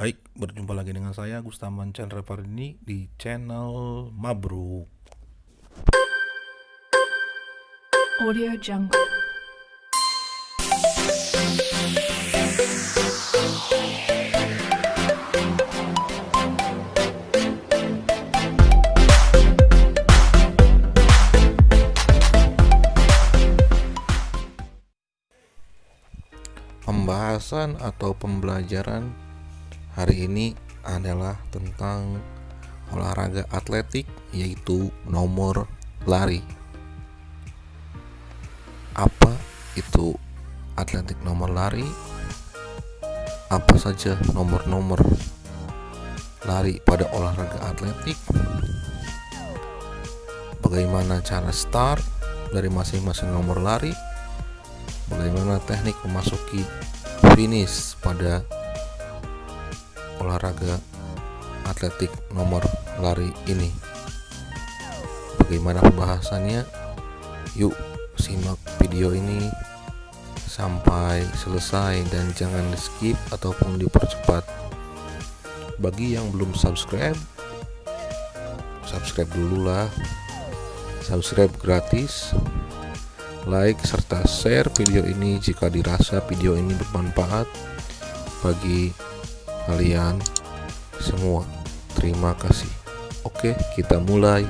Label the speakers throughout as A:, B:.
A: Baik, berjumpa lagi dengan saya Gustaman Chandra Farini di channel Mabruk.
B: Audio Jungle.
A: Pembahasan atau pembelajaran hari ini adalah tentang olahraga atletik, yaitu nomor lari. Apa itu atletik nomor lari? Apa saja nomor-nomor lari pada olahraga atletik? Bagaimana cara start dari masing-masing nomor lari? Bagaimana teknik memasuki finish pada olahraga atletik nomor lari ini? Bagaimana pembahasannya? Yuk simak video ini sampai selesai dan jangan di skip ataupun dipercepat. Bagi yang belum subscribe dulu lah. Subscribe gratis. Like serta share video ini jika dirasa video ini bermanfaat bagi kalian semua. Terima kasih. Oke, kita mulai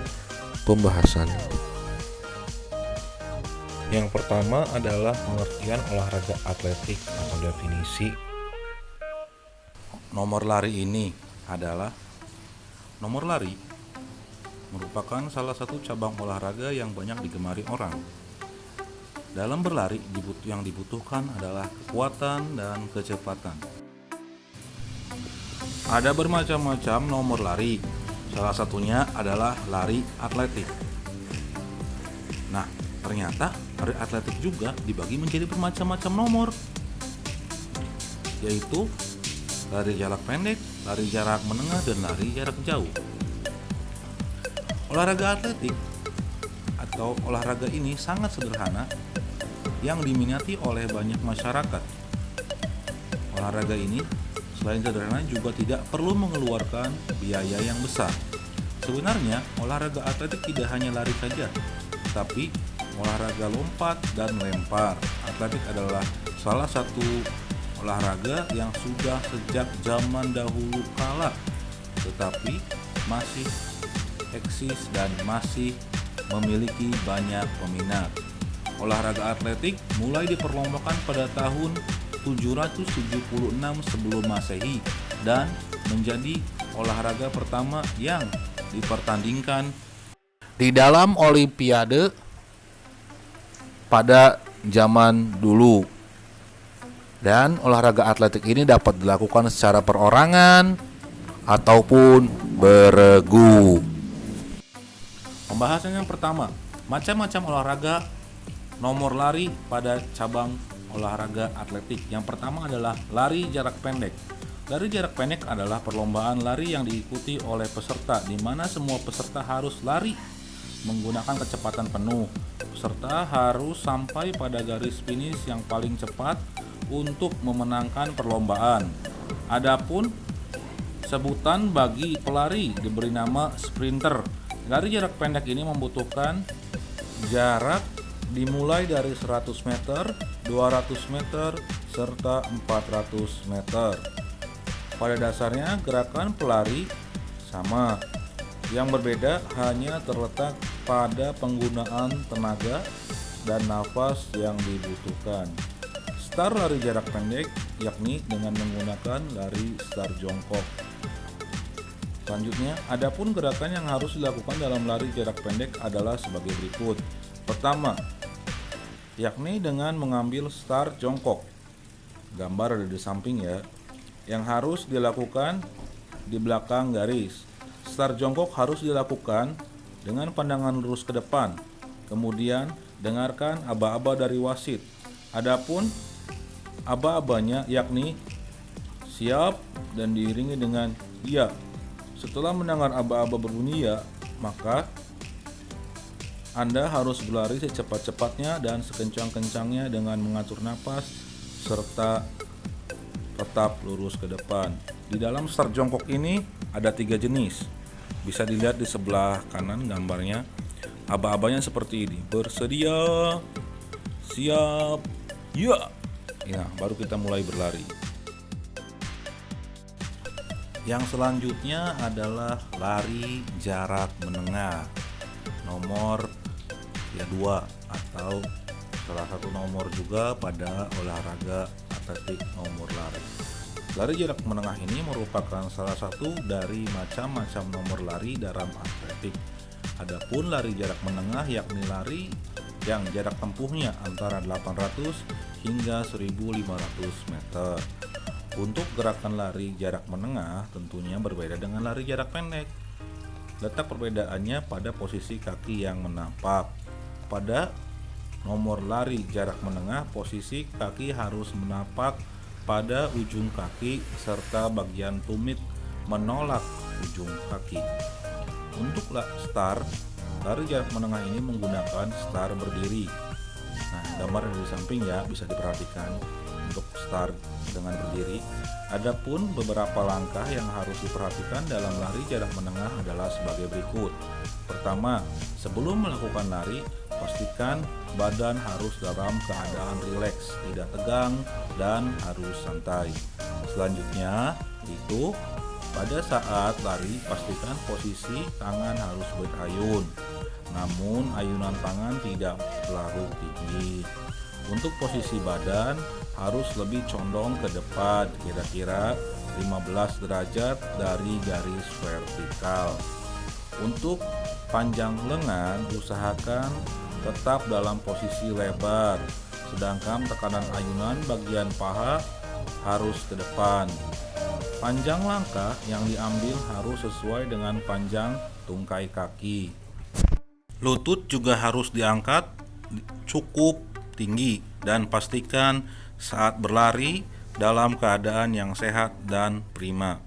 A: pembahasannya. Yang pertama adalah pengertian olahraga atletik atau definisi. Nomor lari ini adalah nomor lari merupakan salah satu cabang olahraga yang banyak digemari orang. Dalam berlari, yang dibutuhkan adalah kekuatan dan kecepatan. Ada bermacam-macam nomor lari, salah satunya adalah lari atletik. Nah, ternyata lari atletik juga dibagi menjadi bermacam-macam nomor, yaitu lari jarak pendek, lari jarak menengah, dan lari jarak jauh. Olahraga atletik atau olahraga ini sangat sederhana yang diminati oleh banyak masyarakat. Olahraga ini selain sederhana juga tidak perlu mengeluarkan biaya yang besar. Sebenarnya olahraga atletik tidak hanya lari saja, tapi olahraga lompat dan lempar. Atletik adalah salah satu olahraga yang sudah sejak zaman dahulu kala, tetapi masih eksis dan masih memiliki banyak peminat. Olahraga atletik mulai diperlombakan pada tahun 776 sebelum Masehi dan menjadi olahraga pertama yang dipertandingkan di dalam Olimpiade pada zaman dulu. Dan olahraga atletik ini dapat dilakukan secara perorangan ataupun beregu. Pembahasan yang pertama, macam-macam olahraga nomor lari pada cabang olahraga atletik. Yang pertama adalah lari jarak pendek. Lari jarak pendek adalah perlombaan lari yang diikuti oleh peserta, di mana semua peserta harus lari menggunakan kecepatan penuh. Peserta harus sampai pada garis finish yang paling cepat untuk memenangkan perlombaan. Adapun sebutan bagi pelari diberi nama sprinter. Lari jarak pendek ini membutuhkan jarak dimulai dari 100 meter, 200 meter, serta 400 meter. Pada dasarnya gerakan pelari sama. Yang berbeda hanya terletak pada penggunaan tenaga dan nafas yang dibutuhkan. Start lari jarak pendek yakni dengan menggunakan lari start jongkok. Selanjutnya, adapun gerakan yang harus dilakukan dalam lari jarak pendek adalah sebagai berikut. Pertama, yakni dengan mengambil start jongkok. Gambar ada di samping ya. Yang harus dilakukan di belakang garis. Start jongkok harus dilakukan dengan pandangan lurus ke depan. Kemudian dengarkan aba-aba dari wasit. Adapun aba-abanya yakni siap dan diiringi dengan ya. Setelah mendengar aba-aba berbunyi ya, maka Anda harus berlari secepat-cepatnya dan sekencang-kencangnya dengan mengatur napas serta tetap lurus ke depan. Di dalam start jongkok ini ada 3 jenis. Bisa dilihat di sebelah kanan gambarnya. Aba-abanya seperti ini. Bersedia, siap, ya. Ya, baru kita mulai berlari. Yang selanjutnya adalah lari jarak menengah. Nomor 2 atau salah satu nomor juga pada olahraga atletik nomor lari. Lari jarak menengah ini merupakan salah satu dari macam-macam nomor lari dalam atletik. Adapun lari jarak menengah yakni lari yang jarak tempuhnya antara 800 hingga 1500 meter. Untuk gerakan lari jarak menengah tentunya berbeda dengan lari jarak pendek. Letak perbedaannya pada posisi kaki yang menapak. Pada nomor lari jarak menengah, posisi kaki harus menapak pada ujung kaki serta bagian tumit menolak ujung kaki. Untuk start, lari jarak menengah ini menggunakan start berdiri. Nah, gambar yang di samping ya bisa diperhatikan untuk start dengan berdiri. Adapun beberapa langkah yang harus diperhatikan dalam lari jarak menengah adalah sebagai berikut. Pertama, sebelum melakukan lari, pastikan badan harus dalam keadaan rileks, tidak tegang, dan harus santai. Selanjutnya, pada saat lari pastikan posisi tangan harus berayun, namun ayunan tangan tidak terlalu tinggi. Untuk posisi badan harus lebih condong ke depan, kira-kira 15 derajat dari garis vertikal. Untuk panjang lengan usahakan tetap dalam posisi lebar, sedangkan tekanan ayunan bagian paha harus ke depan. Panjang langkah yang diambil harus sesuai dengan panjang tungkai kaki. Lutut juga harus diangkat cukup tinggi dan pastikan saat berlari dalam keadaan yang sehat dan prima.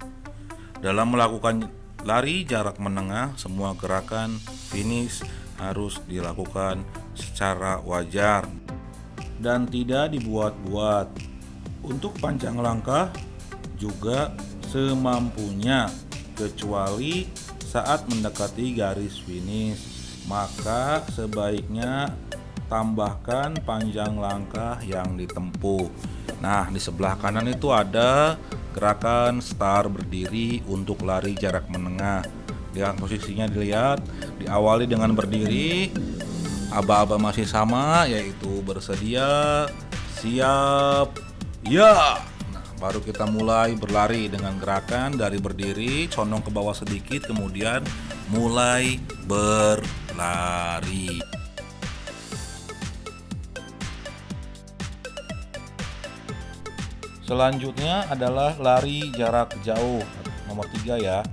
A: Dalam melakukan lari jarak menengah, semua gerakan finish harus dilakukan secara wajar dan tidak dibuat-buat. Untuk panjang langkah juga semampunya, kecuali saat mendekati garis finish, maka sebaiknya tambahkan panjang langkah yang ditempuh. Nah, di sebelah kanan itu ada gerakan start berdiri untuk lari jarak menengah. Dengan posisinya dilihat, diawali dengan berdiri, aba-aba masih sama, yaitu bersedia, siap, ya. Nah, baru kita mulai berlari dengan gerakan dari berdiri, condong ke bawah sedikit, kemudian mulai berlari. Selanjutnya adalah lari jarak jauh, nomor 3 ya.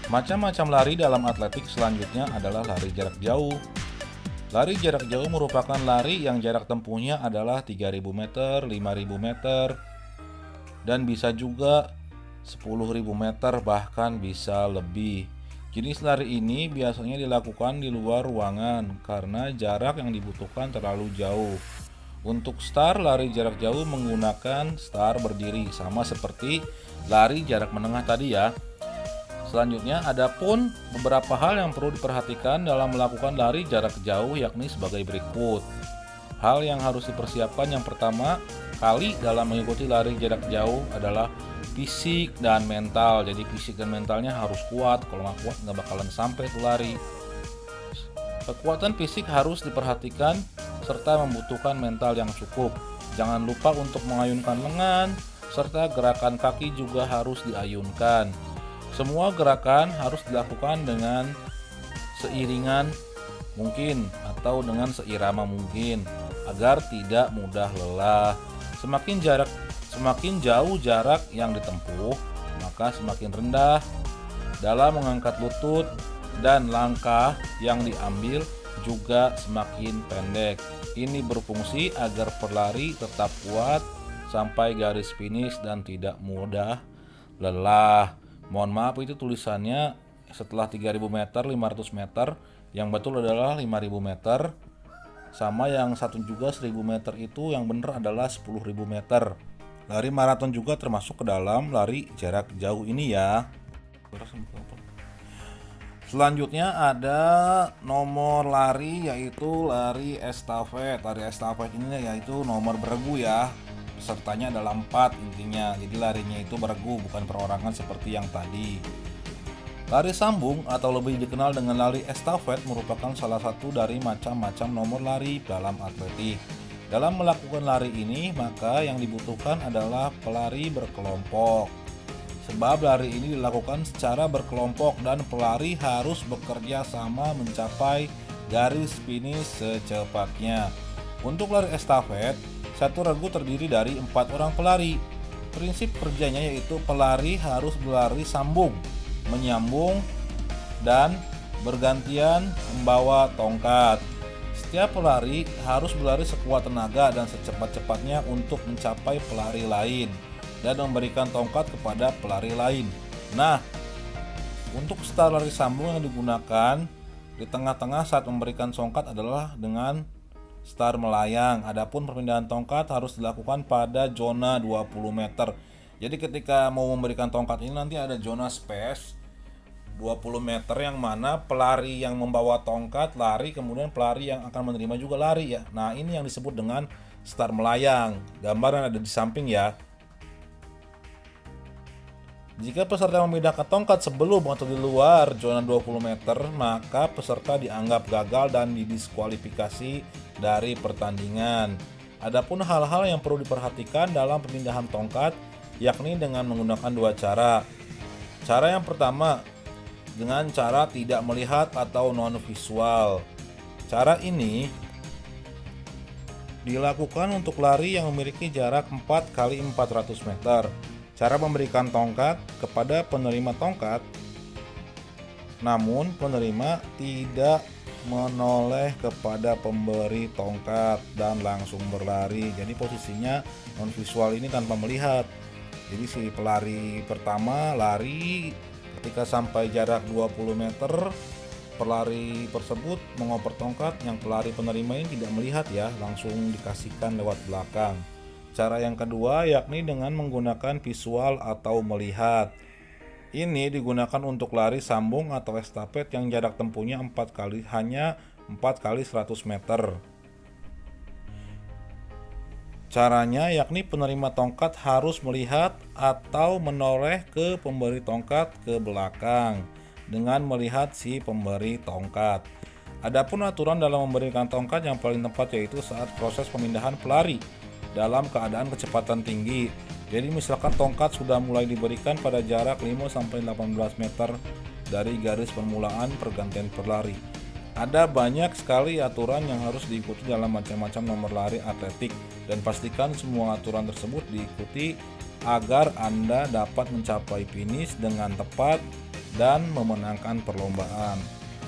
A: Macam-macam lari dalam atletik selanjutnya adalah lari jarak jauh. Lari jarak jauh merupakan lari yang jarak tempuhnya adalah 3.000 meter, 5.000 meter, dan bisa juga 10.000 meter, bahkan bisa lebih. Jenis lari ini biasanya dilakukan di luar ruangan karena jarak yang dibutuhkan terlalu jauh. Untuk start lari jarak jauh menggunakan start berdiri, sama seperti lari jarak menengah tadi ya. Selanjutnya adapun beberapa hal yang perlu diperhatikan dalam melakukan lari jarak jauh yakni sebagai berikut. Hal yang harus dipersiapkan yang pertama kali dalam mengikuti lari jarak jauh adalah fisik dan mental. Jadi fisik dan mentalnya harus kuat, kalau nggak kuat nggak bakalan sampai tuh lari. Kekuatan fisik harus diperhatikan serta membutuhkan mental yang cukup. Jangan lupa untuk mengayunkan lengan, serta gerakan kaki juga harus diayunkan. Semua gerakan harus dilakukan dengan seiringan mungkin atau dengan seirama mungkin agar tidak mudah lelah. Semakin jauh jarak yang ditempuh, maka semakin rendah dalam mengangkat lutut dan langkah yang diambil juga semakin pendek. Ini berfungsi agar pelari tetap kuat sampai garis finish dan tidak mudah lelah. Mohon maaf, itu tulisannya setelah 3.000 meter, 500 meter. Yang betul adalah 5.000 meter. Sama yang satu juga 1.000 meter itu yang benar adalah 10.000 meter. Lari maraton juga termasuk ke dalam lari jarak jauh ini ya. Selanjutnya ada nomor lari yaitu lari estafet. Lari estafet ini yaitu nomor beregu ya. Pesertanya adalah 4 intinya. Jadi larinya itu beregu bukan perorangan seperti yang tadi. Lari sambung atau lebih dikenal dengan lari estafet merupakan salah satu dari macam-macam nomor lari dalam atletik. Dalam melakukan lari ini, maka yang dibutuhkan adalah pelari berkelompok. Sebab lari ini dilakukan secara berkelompok dan pelari harus bekerja sama mencapai garis finish secepatnya. Untuk lari estafet, satu regu terdiri dari 4 orang pelari. Prinsip kerjanya yaitu pelari harus berlari sambung, menyambung, dan bergantian membawa tongkat. Setiap pelari harus berlari sekuat tenaga dan secepat-cepatnya untuk mencapai pelari lain dan memberikan tongkat kepada pelari lain. Nah, untuk start lari sambung yang digunakan di tengah-tengah saat memberikan tongkat adalah dengan start melayang. Adapun perpindahan tongkat harus dilakukan pada zona 20 meter. Jadi ketika mau memberikan tongkat ini nanti ada zona space 20 meter yang mana pelari yang membawa tongkat lari, kemudian pelari yang akan menerima juga lari ya. Nah, ini yang disebut dengan start melayang. Gambar yang ada di samping ya. Jika peserta memindahkan tongkat sebelum atau di luar zona 20 meter, maka peserta dianggap gagal dan didiskualifikasi dari pertandingan. Adapun hal-hal yang perlu diperhatikan dalam pemindahan tongkat yakni dengan menggunakan 2 cara. Cara yang pertama dengan cara tidak melihat atau non-visual. Cara ini dilakukan untuk lari yang memiliki jarak 4 x 400 meter. Cara memberikan tongkat kepada penerima tongkat, namun penerima tidak menoleh kepada pemberi tongkat dan langsung berlari. Jadi posisinya non-visual ini tanpa melihat. Jadi si pelari pertama lari, ketika sampai jarak 20 meter, pelari tersebut mengoper tongkat, yang pelari penerima ini tidak melihat ya, langsung dikasihkan lewat belakang. Cara yang kedua yakni dengan menggunakan visual atau melihat. Ini digunakan untuk lari sambung atau estafet yang jarak tempuhnya 4 x 100 meter. Caranya yakni penerima tongkat harus melihat atau menoleh ke pemberi tongkat ke belakang dengan melihat si pemberi tongkat. Adapun aturan dalam memberikan tongkat yang paling tepat yaitu saat proses pemindahan pelari dalam keadaan kecepatan tinggi. Jadi misalkan tongkat sudah mulai diberikan pada jarak 5-18 meter dari garis permulaan pergantian pelari. Ada banyak sekali aturan yang harus diikuti dalam macam-macam nomor lari atletik, dan pastikan semua aturan tersebut diikuti agar Anda dapat mencapai finish dengan tepat dan memenangkan perlombaan.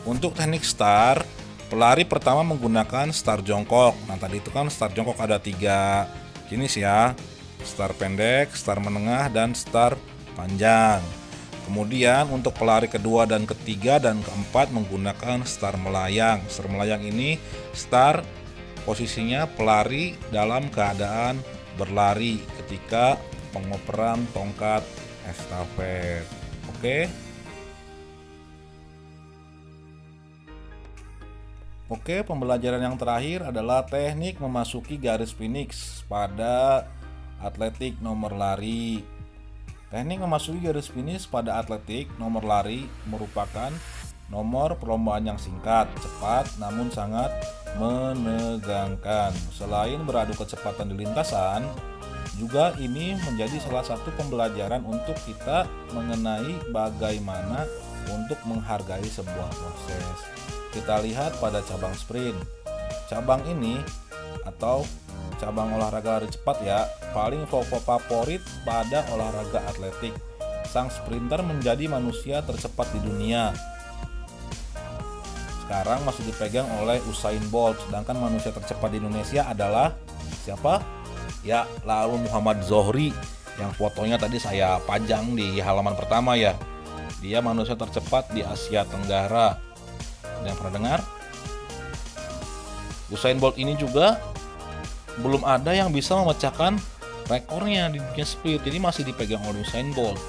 A: Untuk teknik start, pelari pertama menggunakan start jongkok. Nah, tadi itu kan start jongkok ada 3 jenis ya. Start pendek, start menengah, dan start panjang. Kemudian untuk pelari kedua dan ketiga dan keempat menggunakan start melayang. Start melayang ini start posisinya pelari dalam keadaan berlari ketika pengoperan tongkat estafet. Oke, pembelajaran yang terakhir adalah teknik memasuki garis finish pada atletik nomor lari. Teknik memasuki garis finish pada atletik nomor lari merupakan nomor perlombaan yang singkat, cepat, namun sangat menegangkan. Selain beradu kecepatan di lintasan, juga ini menjadi salah satu pembelajaran untuk kita mengenai bagaimana untuk menghargai sebuah proses. Kita lihat pada cabang sprint. Cabang ini atau cabang olahraga lari cepat ya, paling favorit pada olahraga atletik. Sang sprinter menjadi manusia tercepat di dunia. Sekarang masih dipegang oleh Usain Bolt, sedangkan manusia tercepat di Indonesia adalah siapa? Ya, lalu Muhammad Zohri yang fotonya tadi saya pajang di halaman pertama ya. Dia manusia tercepat di Asia Tenggara. Ada yang pernah dengar? Usain Bolt ini juga belum ada yang bisa memecahkan rekornya di dunia speed, jadi masih dipegang oleh Usain Bolt.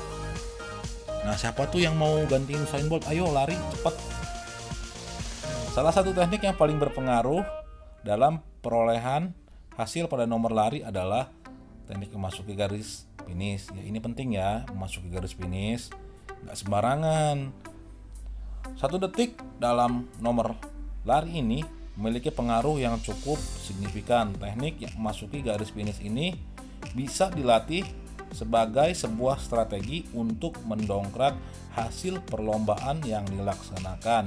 A: Nah, siapa tuh yang mau gantiin Usain Bolt? Ayo lari cepat. Salah satu teknik yang paling berpengaruh dalam perolehan hasil pada nomor lari adalah teknik memasuki garis finish. Ya, ini penting ya, memasuki garis finish nggak sembarangan. 1 detik dalam nomor lari ini memiliki pengaruh yang cukup signifikan. Teknik yang memasuki garis finish ini bisa dilatih sebagai sebuah strategi untuk mendongkrak hasil perlombaan yang dilaksanakan.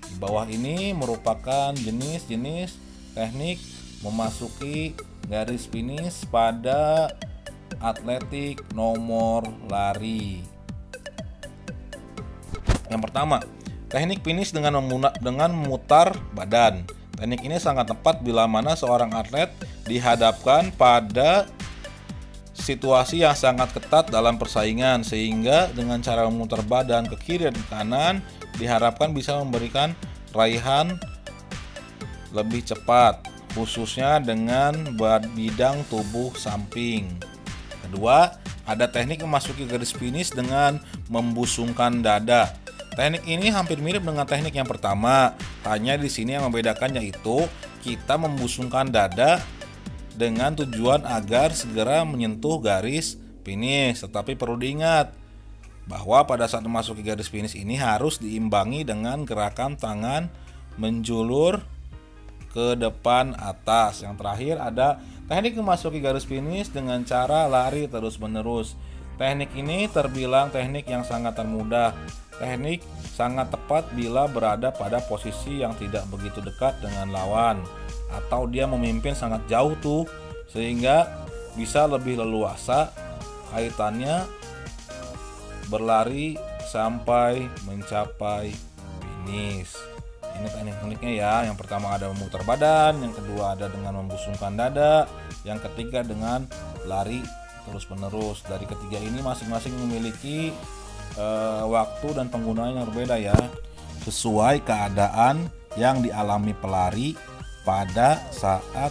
A: Di bawah ini merupakan jenis-jenis teknik memasuki garis finish pada atletik nomor lari. Yang pertama, teknik finish dengan memutar badan. Teknik ini sangat tepat bila mana seorang atlet dihadapkan pada situasi yang sangat ketat dalam persaingan, sehingga dengan cara memutar badan ke kiri dan kanan diharapkan bisa memberikan raihan lebih cepat, khususnya dengan bidang tubuh samping. Kedua, ada teknik memasuki garis finish dengan membusungkan dada. Teknik ini hampir mirip dengan teknik yang pertama, hanya di sini yang membedakannya itu kita membusungkan dada dengan tujuan agar segera menyentuh garis finish. Tetapi perlu diingat bahwa pada saat memasuki garis finish ini harus diimbangi dengan gerakan tangan menjulur ke depan atas. Yang terakhir ada teknik memasuki garis finish dengan cara lari terus-menerus. Teknik ini terbilang teknik yang sangat mudah. Teknik sangat tepat bila berada pada posisi yang tidak begitu dekat dengan lawan, atau dia memimpin sangat jauh tuh, sehingga bisa lebih leluasa kaitannya berlari sampai mencapai finish. Ini teknik-tekniknya ya. Yang pertama ada memutar badan, yang kedua ada dengan membusungkan dada, yang ketiga dengan lari terus-menerus. Dari ketiga ini masing-masing memiliki waktu dan penggunaan yang berbeda ya, sesuai keadaan yang dialami pelari pada saat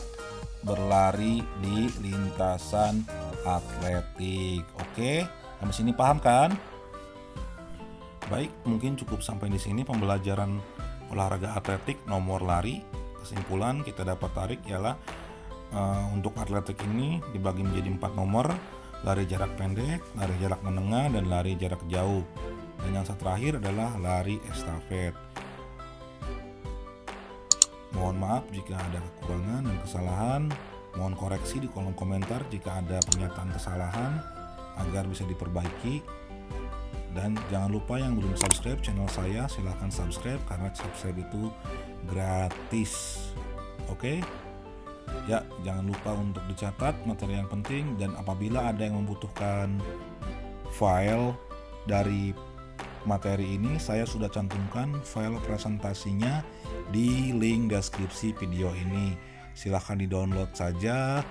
A: berlari di lintasan atletik. Oke, sampai sini paham kan? Baik, mungkin cukup sampai di sini pembelajaran olahraga atletik nomor lari. Kesimpulan kita dapat tarik ialah untuk atletik ini dibagi menjadi 4 nomor: lari jarak pendek, lari jarak menengah, dan lari jarak jauh. Dan yang terakhir adalah lari estafet. Mohon maaf jika ada kekurangan dan kesalahan. Mohon koreksi di kolom komentar jika ada pernyataan kesalahan agar bisa diperbaiki. Dan jangan lupa yang belum subscribe channel saya, silahkan subscribe karena subscribe itu gratis. Oke? Ya, jangan lupa untuk dicatat materi yang penting, dan apabila ada yang membutuhkan file dari materi ini, saya sudah cantumkan file presentasinya di link deskripsi video ini. Silahkan di-download saja,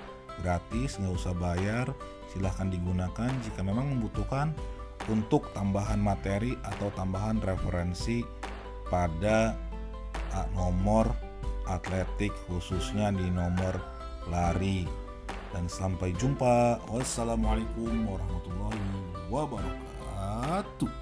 A: gratis, nggak usah bayar. Silahkan digunakan jika memang membutuhkan untuk tambahan materi atau tambahan referensi pada nomor atletik, khususnya di nomor lari. Dan sampai jumpa. Wassalamualaikum warahmatullahi wabarakatuh.